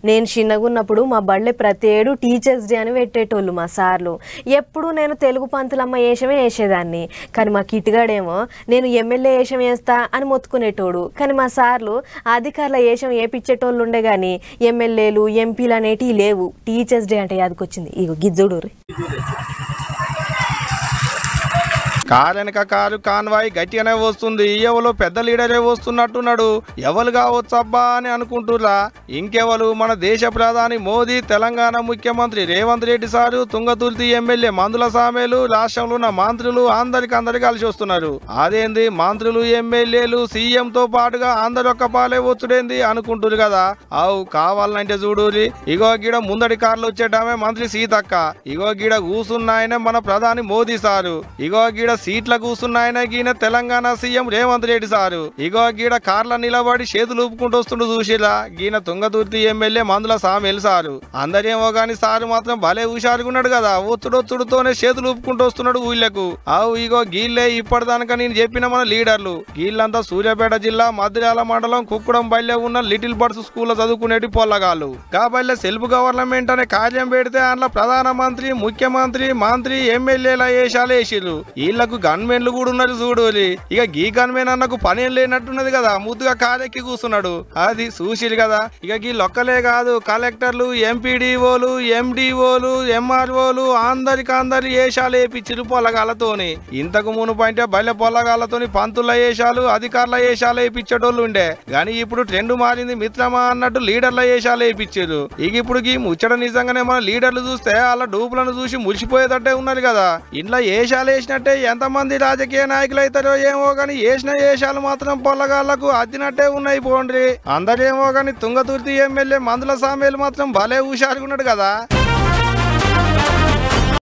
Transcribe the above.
నేను చిన్నగున్నప్పుడు మా బళ్ళే ప్రతి ఏడు టీచర్స్ డే అని పెట్టేటోళ్ళు మా సార్లు. ఎప్పుడు నేను తెలుగు పంతులమ్మ వేషమే వేసేదాన్ని. కానీ మా కిట్టుగాడేమో నేను ఎమ్మెల్యే వేషం వేస్తా అని మొత్తుకునేటోడు. కానీ మా సార్లు అధికారుల వేషం వేపించేటోళ్ళు ఉండే కానీ ఎమ్మెల్యేలు ఎంపీలు అనేటివి లేవు. టీచర్స్ డే అంటే యాదకొచ్చింది. ఇగో గిజ్జుడు కారెనక కారు కాన్వాయ్ గట్టిగానే వస్తుంది. ఎవరు పెద్ద లీడరే వస్తున్నట్టున్నాడు. ఎవరు కావచ్చబ్బా అని అనుకుంటురా. ఇంకెవరు మన దేశ ప్రధాని మోదీ, తెలంగాణ ముఖ్యమంత్రి రేవంత్ రెడ్డి సారు, తుంగతుర్తి ఎమ్మెల్యే మందుల సామేలు, రాష్ట్రంలో ఉన్న మంత్రులు అందరికి కలిసి వస్తున్నారు. అదేంది మంత్రులు ఎమ్మెల్యేలు సీఎం తో పాటుగా అందరు ఒక్క పాలే వచ్చుడేంది అనుకుంటురు కదా. అవు కావాలంటే చూడురి. ఇగో గిడ ముందడి కార్లు వచ్చేటామే మంత్రి సీతక్క. ఇగో గిడ కూసున్నాయనే మన ప్రధాని మోదీ సారు. ఇగో గిడ సీట్ల కూసున్నాయన గీన తెలంగాణ సీఎం రేవంత్ రెడ్డి సారు. ఇగో గీడ కార్ల నిలబడి చేతులు ఊపుకుంటూ వస్తుండు చూసిరా గీన తుంగతుర్తి ఎమ్మెల్యే మందుల సామేలు సారు. అందరేమో గాని సారు మాత్రం భలే హుషారుగున్నాడు కదా. ఒత్తుడొత్తుడుతోనే చేతులు ఊపుకుంటూ వస్తున్నాడు ఊళ్ళకు. అవు ఇగో గీళ్ళే ఇప్పటిదానిక నేను చెప్పిన మన లీడర్లు. గీళ్ళంతా సూర్యాపేట జిల్లా మద్రాల మండలం కుక్కుడం బయలే ఉన్న లిటిల్ బర్డ్స్ స్కూల్లో చదువుకునేటి పొల్లగాళ్ళు. కాబట్టే సెల్ఫ్ గవర్నమెంట్ అనే కార్యం పెడితే అందులో ప్రధానమంత్రి, ముఖ్యమంత్రి, మంత్రి, ఎమ్మెల్యేల వేషాలు వేసిర్రు. వీళ్ళకు గన్మెన్లు కూడా ఉన్నారు చూడు. ఇక గీ గన్మెన్ అన్నకు పనేం లేనట్టున్నది కదా. ముద్దుగా కారెక్కి కూర్చున్నాడు. అది చూసిరు కదా. ఇక గీ లొక్కలే కాదు కలెక్టర్లు, ఎంపీడీఓలు, ఎండిఓలు, ఎంఆర్ఓలు అందరి వేషాలు వేపించిరు పొల్లగాళ్ళతోని. ఇంతకు మునుపంటే బయట పొల్లగాళ్ళతోని పంతుల వేషాలు, అధికారుల వేషాలు వేయించేటోళ్ళు ఉండే. గాని ఇప్పుడు ట్రెండ్ మారింది మిత్రమా అన్నట్టు లీడర్ల వేషాలు వేయించారు. ఇక ఇప్పుడు గీ ముచ్చట నిజంగానే మన లీడర్లు చూస్తే అలా డూపులను చూసి మురిసిపోయేటట్టే ఉన్నారు కదా. ఇంట్లో వేషాలు వేసినట్టే ఎంతమంది రాజకీయ నాయకులు అవుతారో ఏమో గాని వేసిన వేషాలు మాత్రం పొల్లగాళ్లకు అద్దినట్టే ఉన్నాయి పోండ్రి. అందరేమో గాని తుంగతుర్తి ఎమ్మెల్యే మందుల సామేలు మాత్రం భలే హుషారుగున్నాడు కదా.